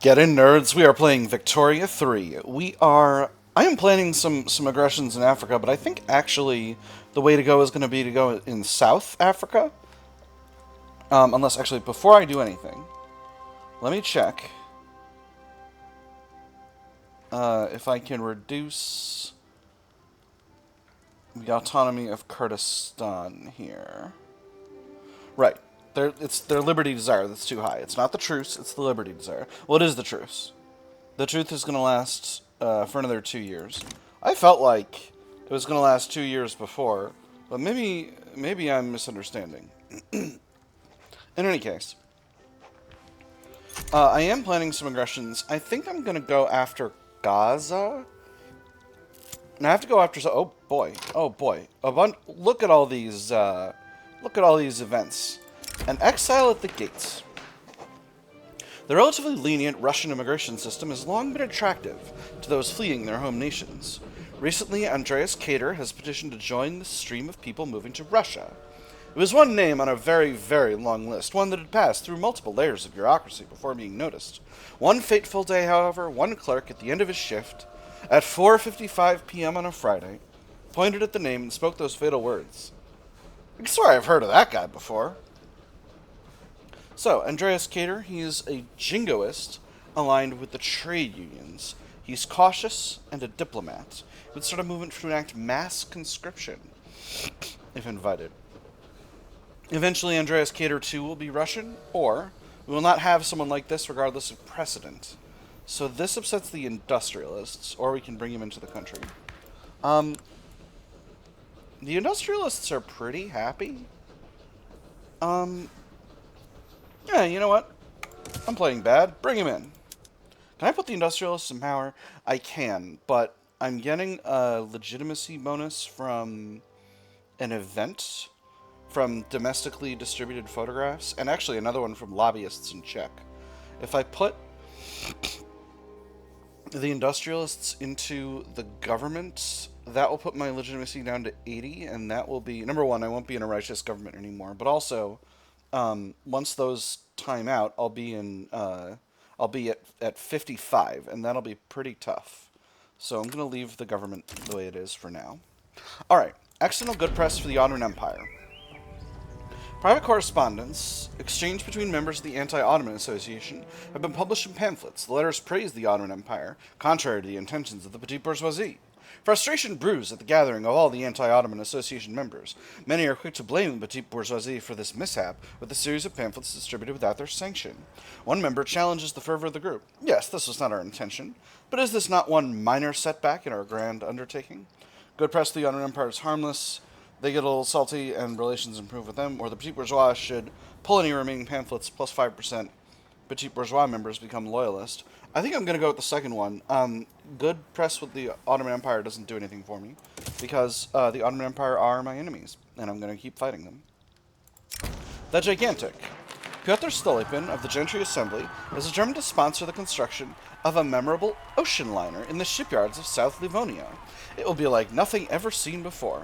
Get in, nerds. We are playing Victoria 3. I am planning some aggressions in Africa, but I think actually the way to go is going to be to go in South Africa. Unless, actually, before I do anything, let me check if I can reduce the autonomy of Kurdistan here. Right. It's their liberty desire that's too high. It's not the truce, it's the liberty desire. Well, it is the truce. The truce is going to last for another 2 years. I felt like it was going to last 2 years before, but maybe I'm misunderstanding. In any case, I am planning some aggressions. I think I'm going to go after Gaza. And I have to go after... Oh, boy. Oh, boy. Look at all these... look at all these events. An exile at the gates. The relatively lenient Russian immigration system has long been attractive to those fleeing their home nations. Recently, Andreas Kader has petitioned to join the stream of people moving to Russia. It was one name on a very, very long list, one that had passed through multiple layers of bureaucracy before being noticed. One fateful day, however, one clerk at the end of his shift, at 4:55 p.m. on a Friday, pointed at the name and spoke those fatal words. I swear I've heard of that guy before. So, Andreas Kader, he's a jingoist aligned with the trade unions. He's cautious and a diplomat. He would start a movement to enact mass conscription, if invited. Eventually, Andreas Kader, too, will be Russian, or we will not have someone like this regardless of precedent. So this upsets the industrialists, or we can bring him into the country. The industrialists are pretty happy. Yeah, you know what? I'm playing bad. Bring him in. Can I put the industrialists in power? I can, but I'm getting a legitimacy bonus from an event, from domestically distributed photographs, and actually another one from lobbyists in Czech. If I put the industrialists into the government, that will put my legitimacy down to 80, and that will be... Number one, I won't be in a righteous government anymore, but also... once those time out, I'll be at 55, and that'll be pretty tough. So I'm going to leave the government the way it is for now. Alright, external good press for the Ottoman Empire. Private correspondence exchanged between members of the Anti-Ottoman Association have been published in pamphlets. The letters praise the Ottoman Empire, contrary to the intentions of the petite bourgeoisie. Frustration brews at the gathering of all the Anti-Ottoman Association members. Many are quick to blame the petite bourgeoisie for this mishap, with a series of pamphlets distributed without their sanction. One member challenges the fervor of the group. Yes, this was not our intention, but is this not one minor setback in our grand undertaking? Good press to the Ottoman Empire is harmless. They get a little salty and relations improve with them, or the petite bourgeois should pull any remaining pamphlets plus 5%. Petite bourgeois members become loyalist. I think I'm going to go with the second one. Good press with the Ottoman Empire doesn't do anything for me, because the Ottoman Empire are my enemies, and I'm going to keep fighting them. The Gigantic. Pyotr Stolypin of the Gentry Assembly is determined to sponsor the construction of a memorable ocean liner in the shipyards of South Livonia. It will be like nothing ever seen before.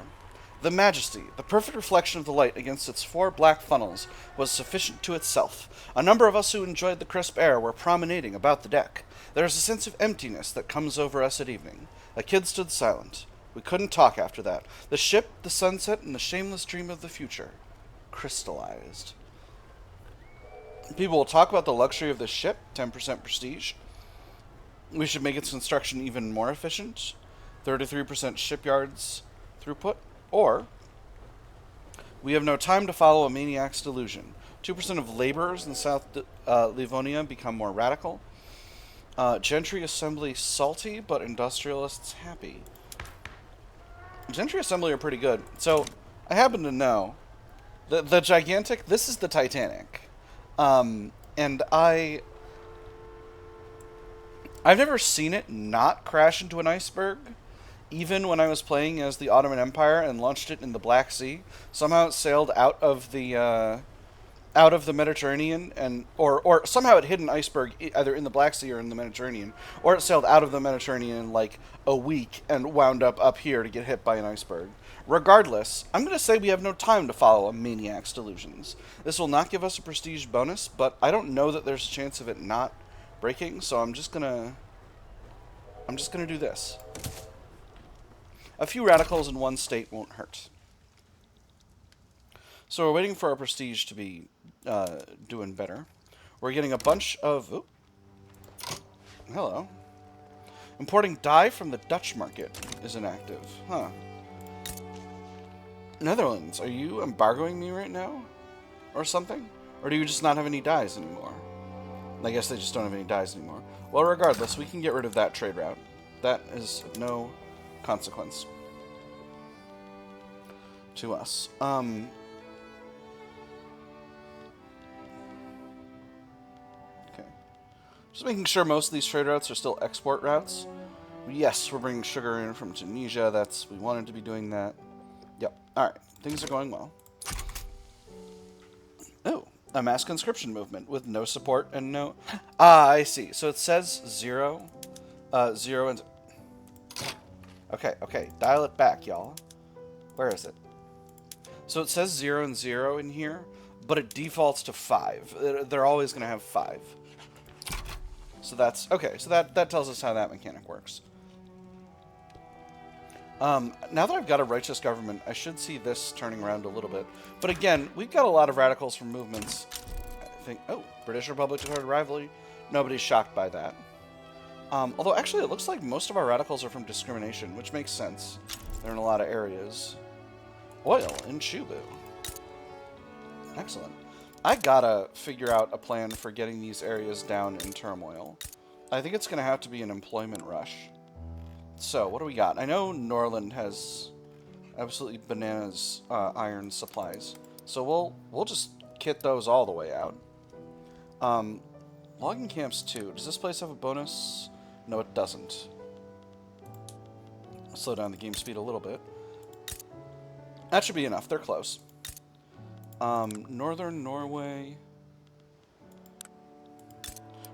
The majesty, the perfect reflection of the light against its 4 black funnels, was sufficient to itself. A number of us who enjoyed the crisp air were promenading about the deck. There is a sense of emptiness that comes over us at evening. A kid stood silent. We couldn't talk after that. The ship, the sunset, and the shameless dream of the future crystallized. People will talk about the luxury of the ship, 10% prestige. We should make its construction even more efficient, 33% shipyards throughput. Or, we have no time to follow a maniac's delusion. 2% of laborers in South Livonia become more radical. Gentry Assembly salty, but industrialists happy. Gentry Assembly are pretty good. So, I happen to know that the Gigantic, this is the Titanic. And I've never seen it not crash into an iceberg. Even when I was playing as the Ottoman Empire and launched it in the Black Sea, somehow it sailed out of the Mediterranean, or somehow it hit an iceberg either in the Black Sea or in the Mediterranean, or it sailed out of the Mediterranean in like a week and wound up here to get hit by an iceberg. Regardless, I'm going to say we have no time to follow a maniac's delusions. This will not give us a prestige bonus, but I don't know that there's a chance of it not breaking, so I'm just gonna do this. A few radicals in one state won't hurt. So we're waiting for our prestige to be doing better. We're getting a bunch of... Ooh, hello. Importing dye from the Dutch market is inactive. Huh. Netherlands, are you embargoing me right now? Or something? Or do you just not have any dyes anymore? I guess they just don't have any dyes anymore. Well, regardless, we can get rid of that trade route. That is of no consequence to us. Okay. Just making sure most of these trade routes are still export routes. Yes, we're bringing sugar in from Tunisia. We wanted to be doing that. Yep. Alright. Things are going well. Oh, a mass conscription movement with no support and no... Ah, I see. So it says 0. 0 and... Okay, okay. Dial it back, y'all. Where is it? So it says 0 and 0 in here, but it defaults to 5. They're always going to have 5. So that's... Okay, so that tells us how that mechanic works. Now that I've got a righteous government, I should see this turning around a little bit. But again, we've got a lot of radicals from movements. I think... Oh, British Republic declared rivalry. Nobody's shocked by that. Although, actually, it looks like most of our radicals are from discrimination, which makes sense. They're in a lot of areas. Oil in Chubu. Excellent. I gotta figure out a plan for getting these areas down in turmoil. I think it's gonna have to be an employment rush. So, what do we got? I know Norland has absolutely bananas iron supplies. So we'll just kit those all the way out. Logging camps too. Does this place have a bonus? No, it doesn't. Slow down the game speed a little bit. That should be enough. They're close. Northern Norway.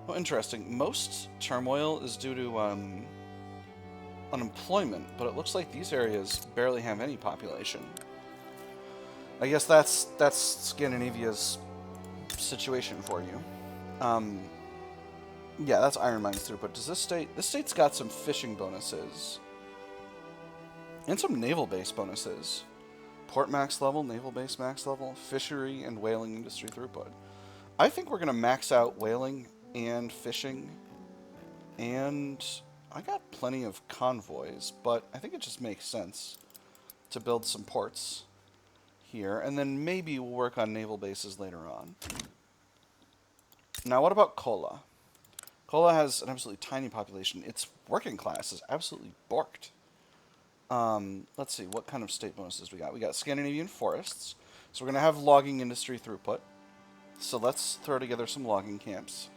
Oh, interesting. Most turmoil is due to unemployment, but it looks like these areas barely have any population. I guess that's Scandinavia's situation for you. Yeah, that's iron mines throughput. Does this state's got some fishing bonuses and some naval base bonuses. Port max level, naval base max level, fishery and whaling industry throughput. I think we're gonna max out whaling and fishing, and I got plenty of convoys, but I think it just makes sense to build some ports here, and then maybe we'll work on naval bases later on. Now, what about Kola? Kola has an absolutely tiny population. Its working class is absolutely borked. Let's see, what kind of state bonuses we got? We got Scandinavian forests, so we're going to have logging industry throughput. So let's throw together some logging camps.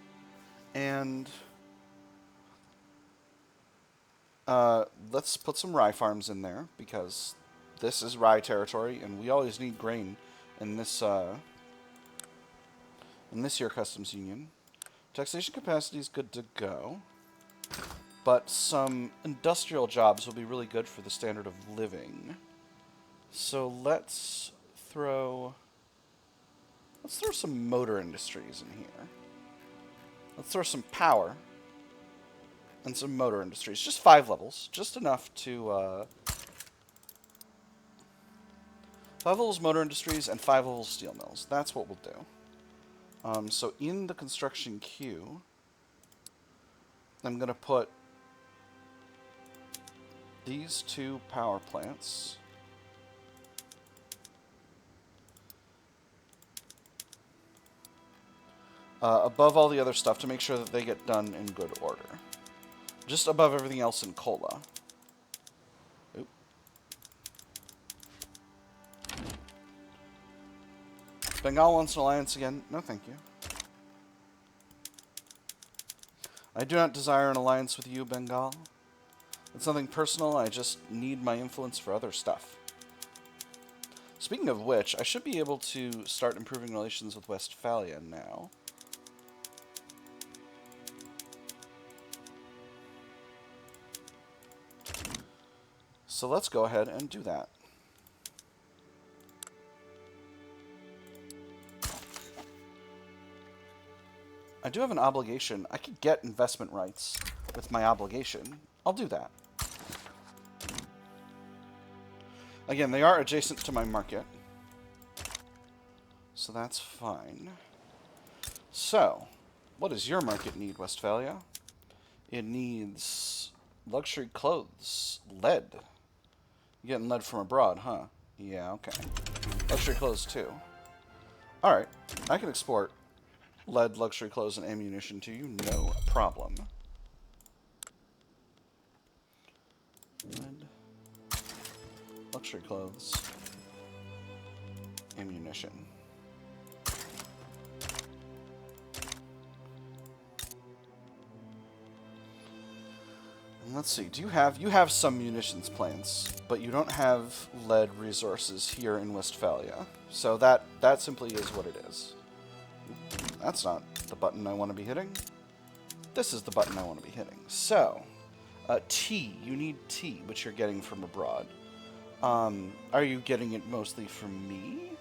And... let's put some rye farms in there, because this is rye territory, and we always need grain in this year customs union. Taxation capacity is good to go, but some industrial jobs will be really good for the standard of living. So let's throw some motor industries in here. Let's throw some power and some motor industries. Just 5 levels. Just enough to... 5 levels motor industries and 5 levels steel mills. That's what we'll do. So in the construction queue, I'm going to put these 2 power plants. Above all the other stuff to make sure that they get done in good order. Just above everything else in Kola. Oop. Bengal wants an alliance again. No, thank you. I do not desire an alliance with you, Bengal. It's nothing personal. I just need my influence for other stuff. Speaking of which, I should be able to start improving relations with Westphalia now. So let's go ahead and do that. I do have an obligation. I could get investment rights with my obligation. I'll do that. Again, they are adjacent to my market. So that's fine. So, what does your market need, Westphalia? It needs luxury clothes. Lead. You're getting lead from abroad, huh? Yeah, okay. Luxury clothes, too. Alright. I can export lead, luxury clothes, and ammunition to you. No problem. Lead, luxury clothes, ammunition. And let's see, you have some munitions plants, but you don't have lead resources here in Westphalia. So that simply is what it is. That's not the button I want to be hitting. This is the button I want to be hitting. So, tea. You need tea, which you're getting from abroad. Are you getting it mostly from me?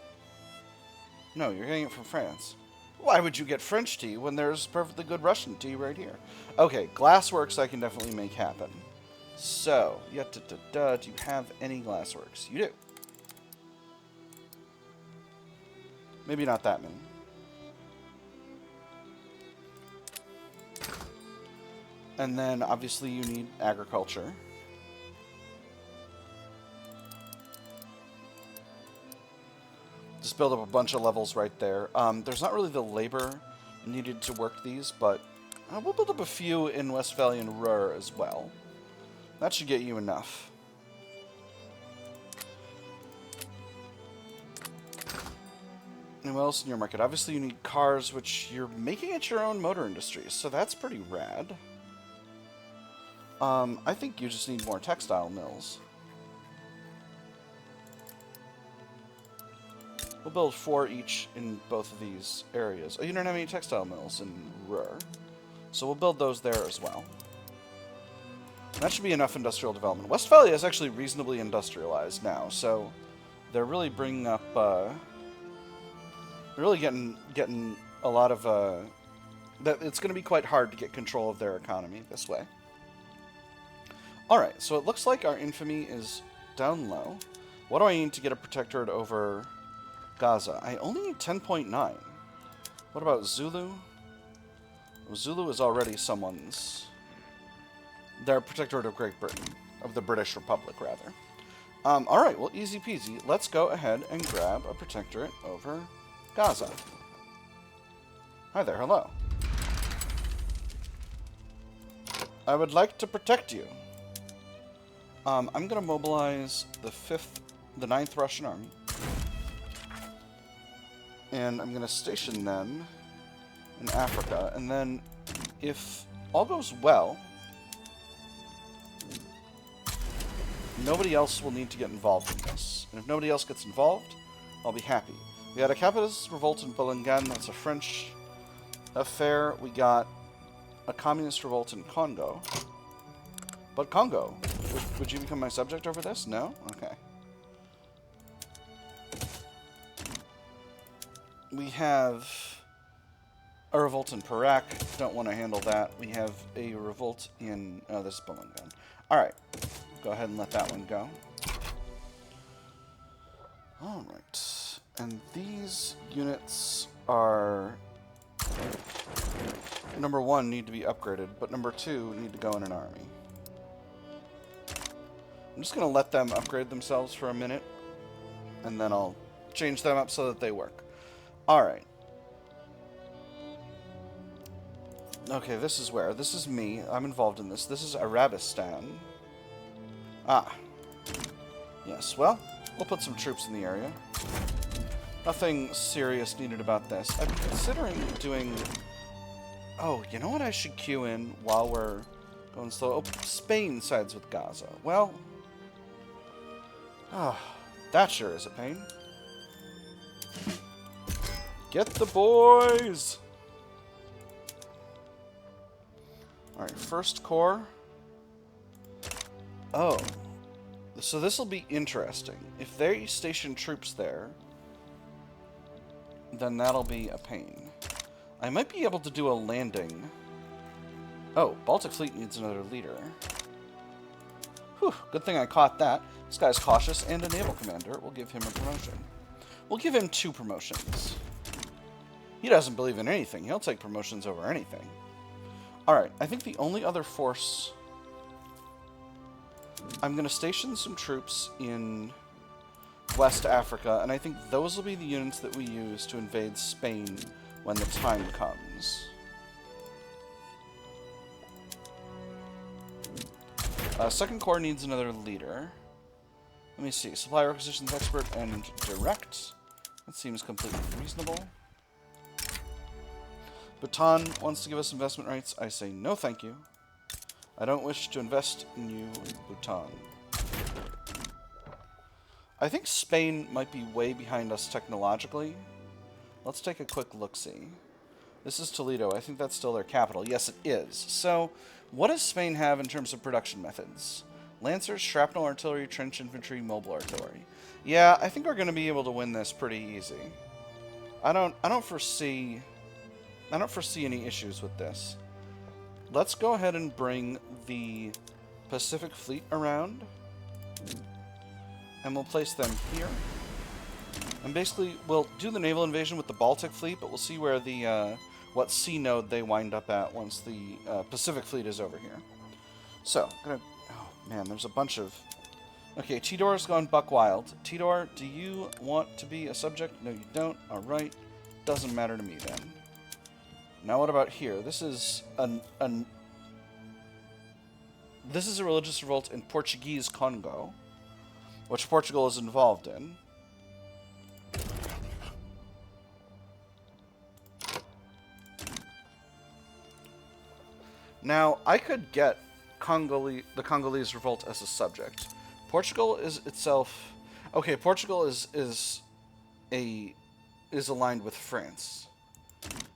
No, you're getting it from France. Why would you get French tea when there's perfectly good Russian tea right here? Okay, glassworks I can definitely make happen. So, do you have any glassworks? You do. Maybe not that many. And then, obviously, you need agriculture. Just build up a bunch of levels right there. There's not really the labor needed to work these, but we'll build up a few in Westphalia and Ruhr as well. That should get you enough. And what else in your market? Obviously, you need cars, which you're making at your own motor industry, so that's pretty rad. I think you just need more textile mills. We'll build 4 each in both of these areas. Oh, you don't have any textile mills in Ruhr. So we'll build those there as well. That should be enough industrial development. Westphalia is actually reasonably industrialized now, so they're really bringing up... they're really getting a lot of... it's going to be quite hard to get control of their economy this way. Alright, so it looks like our infamy is down low. What do I need to get a protectorate over Gaza? I only need 10.9. What about Zulu? Well, Zulu is already someone's... They're a protectorate of Great Britain. Of the British Republic, rather. Alright, well, easy peasy. Let's go ahead and grab a protectorate over Gaza. Hi there, hello. I would like to protect you. I'm going to mobilize the 9th Russian Army. And I'm going to station them in Africa. And then, if all goes well, nobody else will need to get involved in this. And if nobody else gets involved, I'll be happy. We had a capitalist revolt in Gotaland. That's a French affair. We got a communist revolt in Congo. But Congo, would you become my subject over this? No? Okay. We have a revolt in Perak. Don't want to handle that. We have a revolt in... Oh, this is Gotaland. Alright. Go ahead and let that one go. Alright. And these units are... Number 1, need to be upgraded, but number 2, need to go in an army. I'm just going to let them upgrade themselves for a minute, and then I'll change them up so that they work. Alright. Okay, this is where? This is me. I'm involved in this. This is Arabistan. Ah. Yes, well, we'll put some troops in the area. Nothing serious needed about this. I'm considering doing... Oh, you know what I should queue in while we're going slow? Oh, Spain sides with Gaza. Well... Ah, that sure is a pain. Get the boys! Alright, first corps. Oh. So this will be interesting. If they station troops there, then that'll be a pain. I might be able to do a landing. Oh, Baltic Fleet needs another leader. Whew, good thing I caught that. This guy's cautious and a naval commander. We'll give him a promotion. We'll give him 2 promotions. He doesn't believe in anything. He'll take promotions over anything. Alright, I think the only other force... I'm going to station some troops in West Africa, and I think those will be the units that we use to invade Spain when the time comes. Second Corps needs another leader. Let me see. Supply requisitions expert and direct. That seems completely reasonable. Bhutan wants to give us investment rights. I say no thank you. I don't wish to invest in you in Bhutan. I think Spain might be way behind us technologically. Let's take a quick look-see. This is Toledo. I think that's still their capital. Yes, it is. So, what does Spain have in terms of production methods? Lancers, shrapnel artillery, trench infantry, mobile artillery. Yeah, I think we're going to be able to win this pretty easy. I don't foresee any issues with this. Let's go ahead and bring the Pacific Fleet around. And we'll place them here. And basically, we'll do the naval invasion with the Baltic Fleet, but we'll see where the what sea node they wind up at once the Pacific Fleet is over here. So, oh man, there's a bunch of... Okay, Tidor's gone buck wild. Tidor, do you want to be a subject? No, you don't. Alright. Doesn't matter to me then. Now what about here? This is this is a religious revolt in Portuguese Congo, which Portugal is involved in. Now, I could get the Congolese revolt as a subject. Portugal is itself... Okay, Portugal is aligned with France.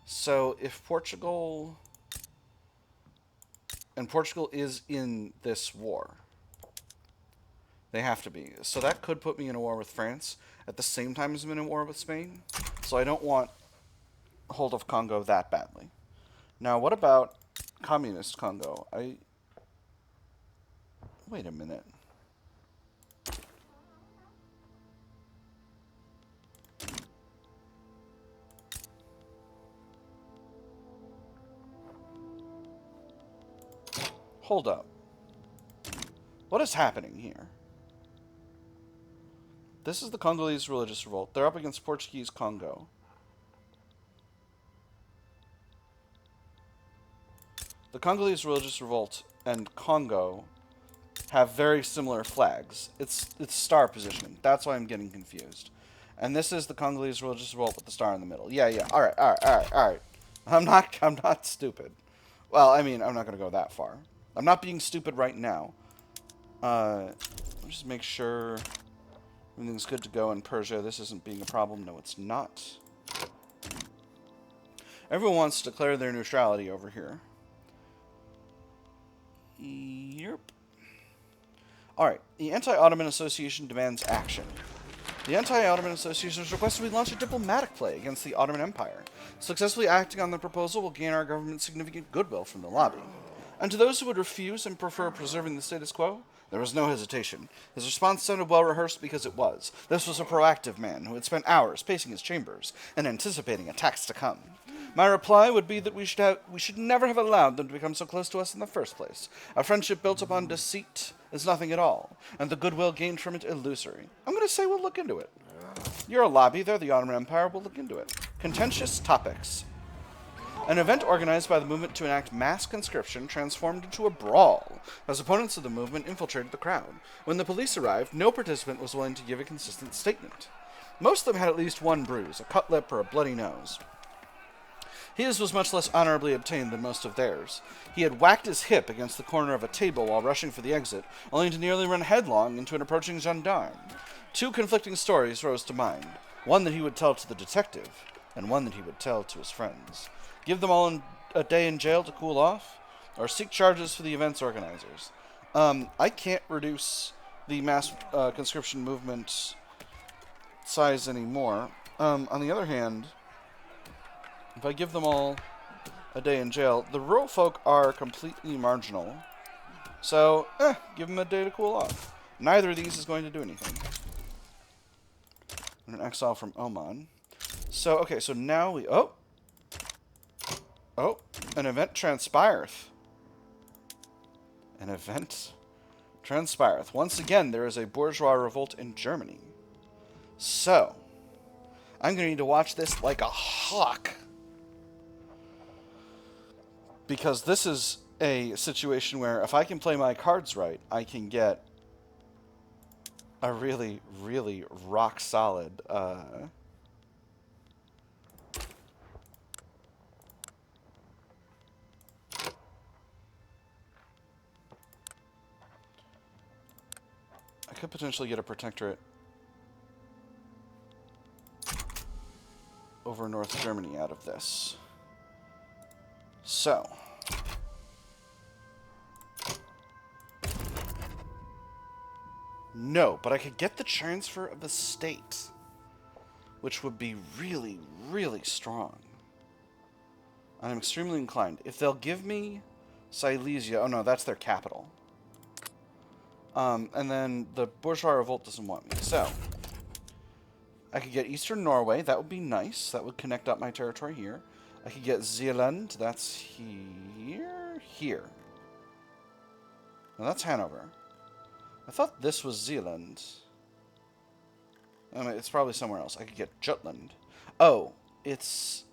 So, if Portugal... And Portugal is in this war. They have to be. So that could put me in a war with France at the same time as I'm in a war with Spain. So I don't want hold of Congo that badly. Now, what about Communist Congo? Wait a minute. Hold up. What is happening here? This is the Congolese religious revolt. They're up against Portuguese Congo. The Congolese religious revolt and Congo have very similar flags. It's star positioning. That's why I'm getting confused. And this is the Congolese religious revolt with the star in the middle. Yeah. All right. I'm not stupid. Well, I mean, I'm not going to go that far. I'm not being stupid right now. Let's just make sure everything's good to go in Persia. This isn't being a problem. No, it's not. Everyone wants to declare their neutrality over here. Yep. Alright. The Anti-Ottoman Association demands action. The Anti-Ottoman Association has requested we launch a diplomatic play against the Ottoman Empire. Successfully acting on the proposal will gain our government significant goodwill from the lobby. And to those who would refuse and prefer preserving the status quo, there was no hesitation. His response sounded well rehearsed because it was. This was a proactive man who had spent hours pacing his chambers and anticipating attacks to come. My reply would be that we should never have allowed them to become so close to us in the first place. A friendship built upon deceit is nothing at all, and the goodwill gained from it illusory. I'm going to say we'll look into it. You're a lobby, they're the Ottoman Empire, we'll look into it. Contentious topics. An event organized by the movement to enact mass conscription transformed into a brawl, as opponents of the movement infiltrated the crowd. When the police arrived, no participant was willing to give a consistent statement. Most of them had at least one bruise, a cut lip or a bloody nose. His was much less honorably obtained than most of theirs. He had whacked his hip against the corner of a table while rushing for the exit, only to nearly run headlong into an approaching gendarme. 2 conflicting stories rose to mind, one that he would tell to the detective, and one that he would tell to his friends. Give them all a day in jail to cool off, or seek charges for the event's organizers. I can't reduce the mass conscription movement size anymore. On the other hand, If I give them all a day in jail, the rural folk are completely marginal. So, give them a day to cool off. Neither of these is going to do anything. An exile from Oman. So, okay, so now we... Oh! Oh, an event transpireth. An event transpireth. Once again, there is a bourgeois revolt in Germany. So, I'm going to need to watch this like a hawk. Because this is a situation where if I can play my cards right, I can get a really, really rock solid I could potentially get a protectorate over North Germany out of this. So, no, but I could get the transfer of the state, which would be really, really strong. I'm extremely inclined. If they'll give me Silesia, oh no, that's their capital. And then the bourgeois revolt doesn't want me, so I could get Eastern Norway. That would be nice. That would connect up my territory here. I could get Zealand. That's here. Here. No, that's Hanover. I thought this was Zealand. I mean, it's probably somewhere else. I could get Jutland. Oh, it's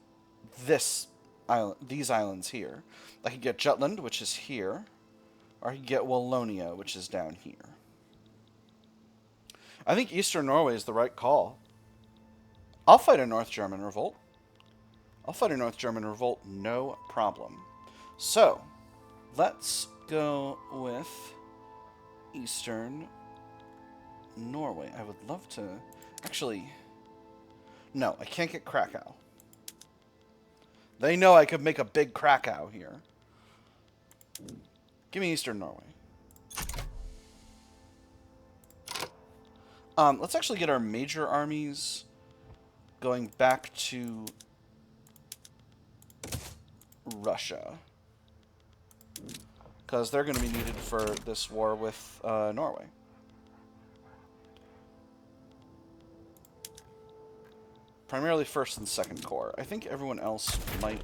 this island. These islands here. I could get Jutland, which is here. Or I could get Wallonia, which is down here. I think Eastern Norway is the right call. I'll fight a North German revolt. I'll fight a North German revolt, no problem. So, let's go with Eastern Norway. I would love to... Actually, no, I can't get Krakow. They know I could make a big Krakow here. Give me Eastern Norway. Let's actually get our major armies going back to Russia. Because they're going to be needed for this war with Norway. Primarily 1st and 2nd Corps. I think everyone else might...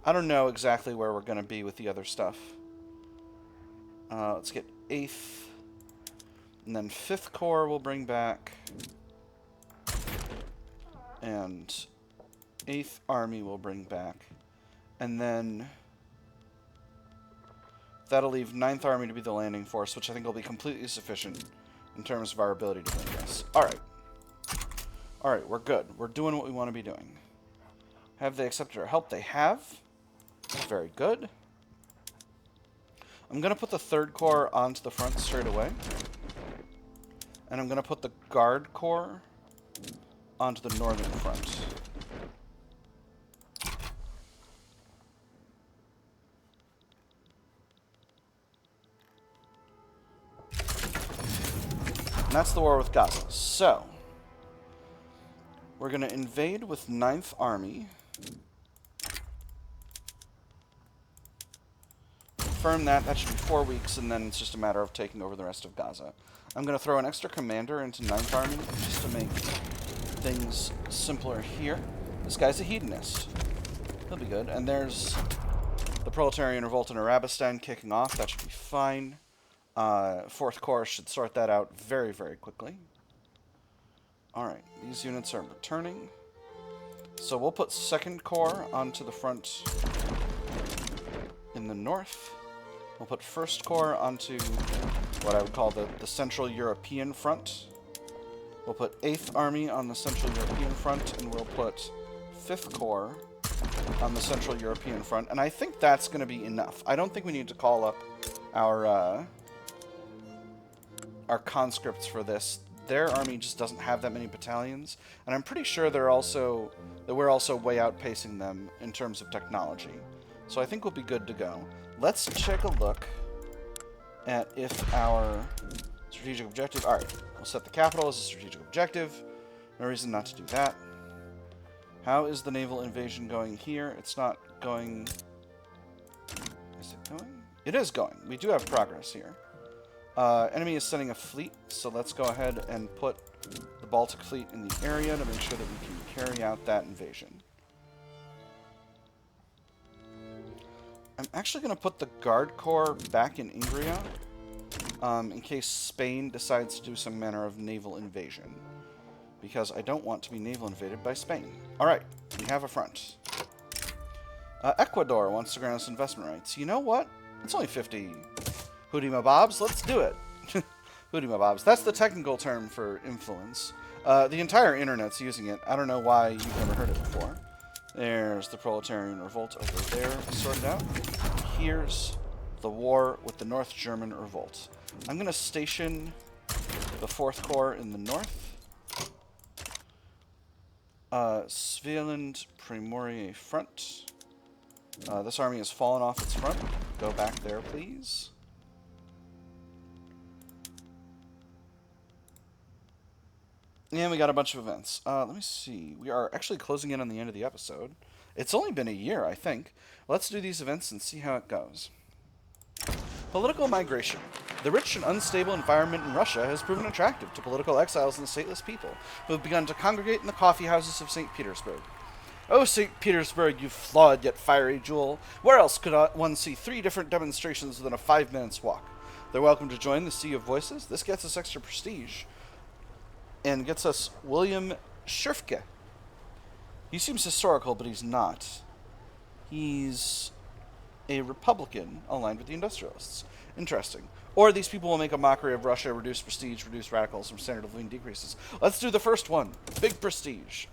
I don't know exactly where we're going to be with the other stuff. Let's get 8th. And then 5th Corps we'll bring back. And 8th Army we'll bring back. And then that'll leave 9th Army to be the landing force, which I think will be completely sufficient in terms of our ability to win this. Alright. Alright, we're good. We're doing what we want to be doing. Have they accepted our help? They have. Very good. I'm going to put the 3rd Corps onto the front straight away. And I'm going to put the Guard Corps onto the northern front. And that's the war with Gaza. So, we're going to invade with 9th Army. Confirm that. That should be 4 weeks, and then it's just a matter of taking over the rest of Gaza. I'm going to throw an extra commander into 9th Army just to make things simpler here. This guy's a hedonist. He'll be good. And there's the proletarian revolt in Arabistan kicking off. That should be fine. 4th Corps should sort that out very, very quickly. Alright, these units are returning. So we'll put 2nd Corps onto the front in the north. We'll put 1st Corps onto what I would call the Central European front. We'll put 8th Army on the Central European front, and we'll put 5th Corps on the Central European front. And I think that's going to be enough. I don't think we need to call up our conscripts for this. Their army just doesn't have that many battalions, and I'm pretty sure we're also way outpacing them in terms of technology. So I think we'll be good to go. Let's take a look at if our strategic objective... Alright, we'll set the capital as a strategic objective. No reason not to do that. How is the naval invasion going here? It's not going... Is it going? It is going. We do have progress here. Enemy is sending a fleet, so let's go ahead and put the Baltic fleet in the area to make sure that we can carry out that invasion. I'm actually going to put the Guard Corps back in Ingria, in case Spain decides to do some manner of naval invasion. Because I don't want to be naval invaded by Spain. Alright, we have a front. Ecuador wants to grant us investment rights. You know what? It's only 50 hootie ma bobs. Let's do it. Hootie ma bobs. That's the technical term for influence. The entire internet's using it. I don't know why you've never heard it before. There's the proletarian revolt over there sorted out. Here's the war with the North German revolt. I'm going to station the 4th Corps in the north. Svealand Primorier front. This army has fallen off its front. Go back there, please. And we got a bunch of events. Let me see. We are actually closing in on the end of the episode. It's only been a year, I think. Let's do these events and see how it goes. Political migration. The rich and unstable environment in Russia has proven attractive to political exiles and stateless people who have begun to congregate in the coffee houses of St. Petersburg. Oh, St. Petersburg, you flawed yet fiery jewel. Where else could one see 3 different demonstrations within a 5 minutes walk? They're welcome to join the Sea of Voices. This gets us extra prestige. And gets us William Schirfke. He seems historical, but he's not. He's a Republican aligned with the industrialists. Interesting. Or these people will make a mockery of Russia, reduce prestige, reduce radicals from standard of living decreases. Let's do the first one. Big prestige.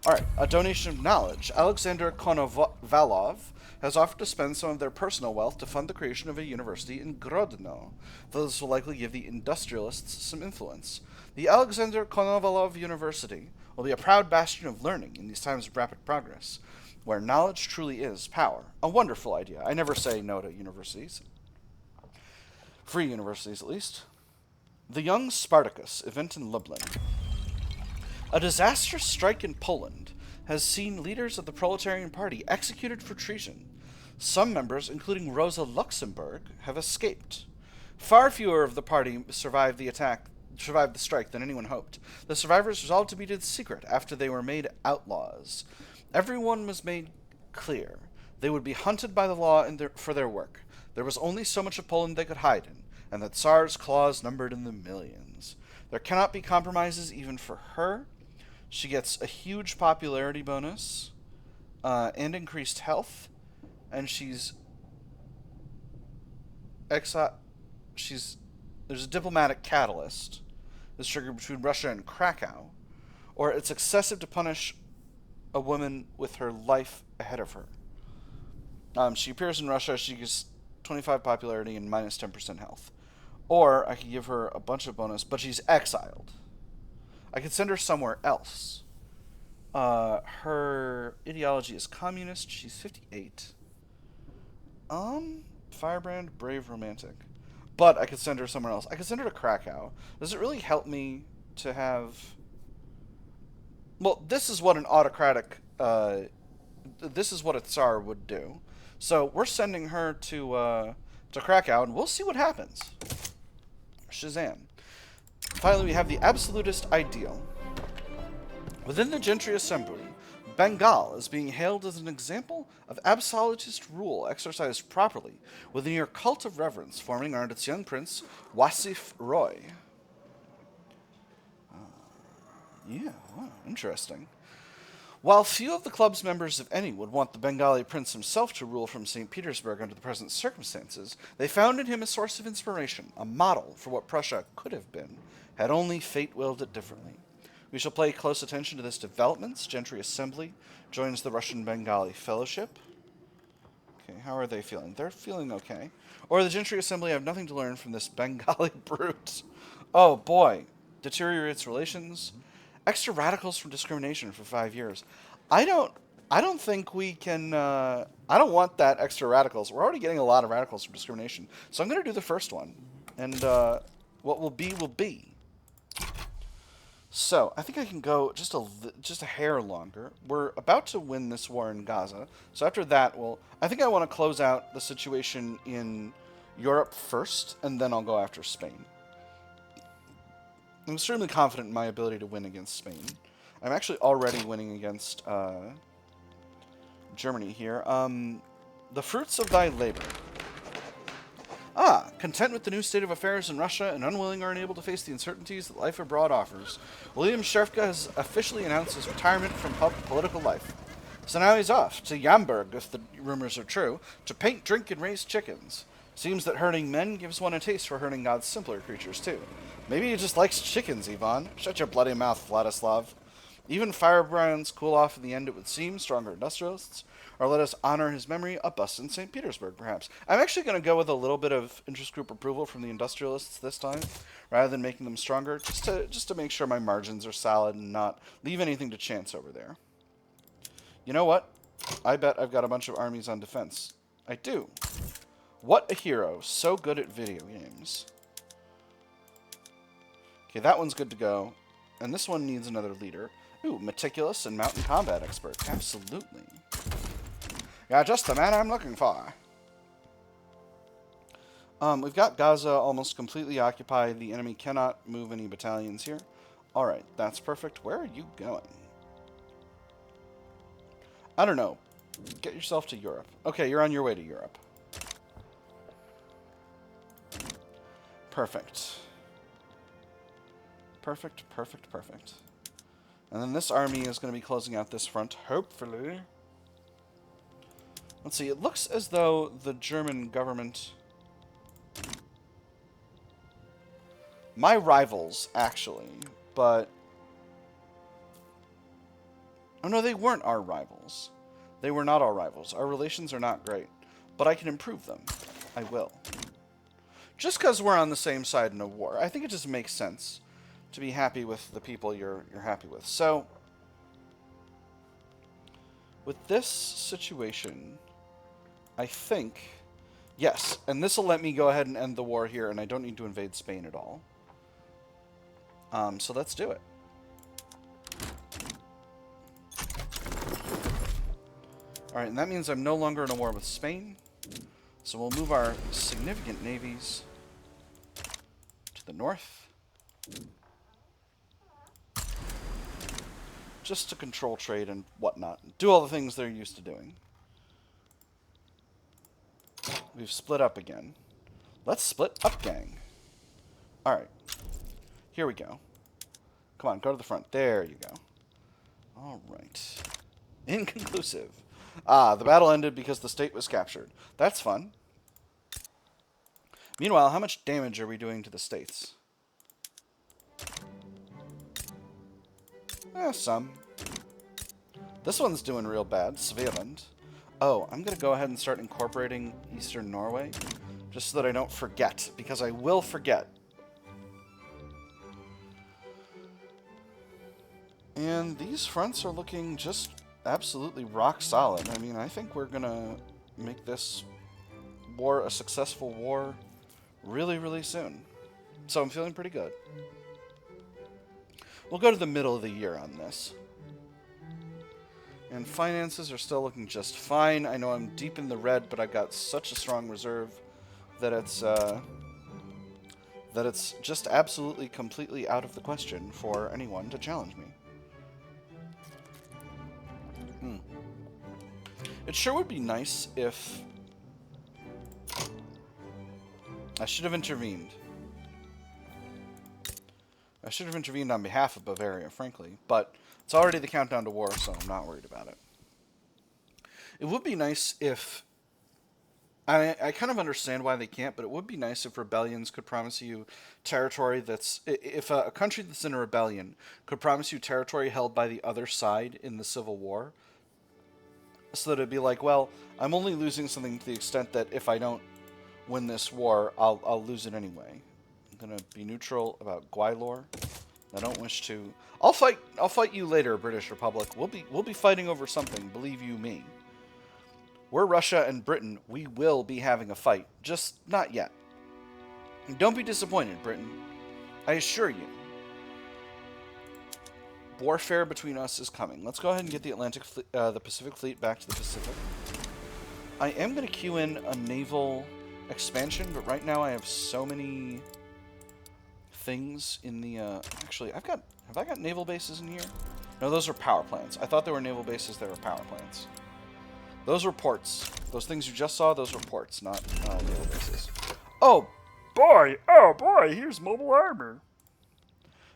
Alright, a donation of knowledge. Alexander Konovalov has offered to spend some of their personal wealth to fund the creation of a university in Grodno. This will likely give the industrialists some influence. The Alexander Konovalov University will be a proud bastion of learning in these times of rapid progress, where knowledge truly is power. A wonderful idea. I never say no to universities. Free universities, at least. The Young Spartacus event in Lublin. A disastrous strike in Poland has seen leaders of the Proletarian Party executed for treason. Some members, including Rosa Luxemburg, have escaped. Far fewer of the party survived the strike than anyone hoped. The survivors resolved to be in secret after they were made outlaws. Everyone was made clear they would be hunted by the law for their work. There was only so much of Poland they could hide in, and the Tsar's claws numbered in the millions. There cannot be compromises even for her. She gets a huge popularity bonus, and increased health, and there's a diplomatic catalyst that's triggered between Russia and Krakow, or it's excessive to punish a woman with her life ahead of her. She appears in Russia, she gets 25 popularity and minus 10% health. Or I could give her a bunch of bonus, but she's exiled. I could send her somewhere else. Her ideology is communist. She's 58. Firebrand, brave, romantic. But I could send her somewhere else. I could send her to Krakow. Does it really help me to have... Well, this is what an autocratic... this is what a Tsar would do. So we're sending her to Krakow, and we'll see what happens. Shazam. Finally, we have the absolutist ideal. Within the gentry assembly, Bengal is being hailed as an example of absolutist rule exercised properly with a near cult of reverence forming around its young prince, Wasif Roy. Interesting. While few of the club's members, if any, would want the Bengali prince himself to rule from St. Petersburg under the present circumstances, they found in him a source of inspiration, a model for what Prussia could have been, had only fate willed it differently. We shall pay close attention to this developments. Gentry Assembly joins the Russian Bengali Fellowship. Okay, how are they feeling? They're feeling okay. Or the Gentry Assembly have nothing to learn from this Bengali brute. Oh boy. Deteriorates relations. Extra radicals from discrimination for 5 years. I don't think we can... I don't want that extra radicals. We're already getting a lot of radicals from discrimination. So I'm going to do the first one. And what will be, will be. So, I think I can go just a hair longer. We're about to win this war in Gaza. So after that, I think I want to close out the situation in Europe first, and then I'll go after Spain. I'm extremely confident in my ability to win against Spain. I'm actually already winning against Germany here. The fruits of thy labor. Ah, content with the new state of affairs in Russia and unwilling or unable to face the uncertainties that life abroad offers, William Scherfka has officially announced his retirement from political life. So now he's off to Yamburg, if the rumors are true, to paint, drink, and raise chickens. Seems that herding men gives one a taste for herding God's simpler creatures, too. Maybe he just likes chickens, Ivan. Shut your bloody mouth, Vladislav. Even firebrands cool off in the end, it would seem, stronger industrialists. Or let us honor his memory, a bust in St. Petersburg, perhaps. I'm actually going to go with a little bit of interest group approval from the industrialists this time, rather than making them stronger, just to make sure my margins are solid and not leave anything to chance over there. You know what? I bet I've got a bunch of armies on defense. I do. What a hero. So good at video games. Okay, that one's good to go. And this one needs another leader. Ooh, meticulous and mountain combat expert. Absolutely. Yeah, just the man I'm looking for. We've got Gaza almost completely occupied. The enemy cannot move any battalions here. Alright, that's perfect. Where are you going? I don't know. Get yourself to Europe. Okay, you're on your way to Europe. Perfect. Perfect, perfect, perfect. And then this army is going to be closing out this front, hopefully. Let's see, it looks as though the German government... My rivals, actually, but... Oh no, they weren't our rivals. They were not our rivals. Our relations are not great. But I can improve them. I will. Just because we're on the same side in a war. I think it just makes sense to be happy with the people you're happy with. So, with this situation, I think, yes, and this will let me go ahead and end the war here, and I don't need to invade Spain at all. So let's do it. Alright, and that means I'm no longer in a war with Spain. So we'll move our significant navies to the north. Just to control trade and whatnot. Do all the things they're used to doing. We've split up again. Let's split up, gang. Alright. Here we go. Come on, go to the front. There you go. Alright. Inconclusive. Ah, the battle ended because the state was captured. That's fun. Meanwhile, how much damage are we doing to the states? Some. This one's doing real bad. Svealand. Oh, I'm going to go ahead and start incorporating Eastern Norway. Just so that I don't forget. Because I will forget. And these fronts are looking just absolutely rock solid. I mean, I think we're going to make this war a successful war really, really soon. So I'm feeling pretty good. We'll go to the middle of the year on this. And finances are still looking just fine. I know I'm deep in the red, but I've got such a strong reserve that it's just absolutely, completely out of the question for anyone to challenge me. It sure would be nice if... I should have intervened. I should have intervened on behalf of Bavaria, frankly. But it's already the countdown to war, so I'm not worried about it. It would be nice if... I kind of understand why they can't, but it would be nice if rebellions could promise you territory that's... If a country that's in a rebellion could promise you territory held by the other side in the Civil War... So that it'd be like, well, I'm only losing something to the extent that if I don't win this war, I'll lose it anyway. I'm gonna be neutral about Gwylor. I don't wish to. I'll fight you later, British Republic. We'll be fighting over something. Believe you me. We're Russia and Britain. We will be having a fight, just not yet. And don't be disappointed, Britain. I assure you. Warfare between us is coming. Let's go ahead and get the Pacific Fleet back to the Pacific. I am going to queue in a naval expansion, but right now I have so many things in the... actually, have I got naval bases in here? No, those are power plants. I thought they were naval bases, they were power plants. Those were ports. Those things you just saw, those were ports, not naval bases. Oh boy, here's mobile armor.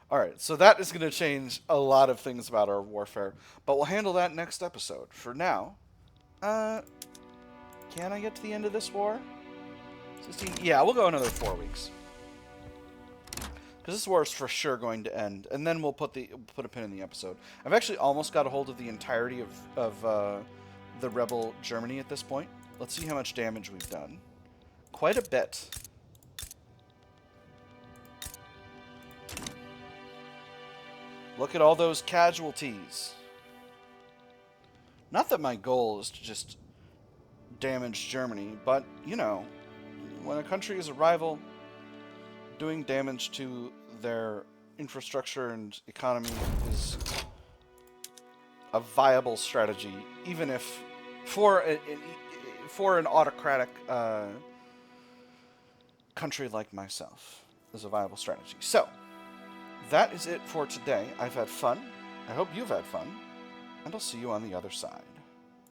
Alright, so that is going to change a lot of things about our warfare, but we'll handle that next episode. For now, can I get to the end of this war? 16? Yeah, we'll go another 4 weeks. Because this war is for sure going to end, and then we'll put a pin in the episode. I've actually almost got a hold of the entirety of the rebel Germany at this point. Let's see how much damage we've done. Quite a bit. Look at all those casualties. Not that my goal is to just damage Germany, but, you know, when a country is a rival, doing damage to their infrastructure and economy is a viable strategy, even if for an autocratic country like myself is a viable strategy. So that is it for today. I've had fun. I hope you've had fun, and I'll see you on the other side.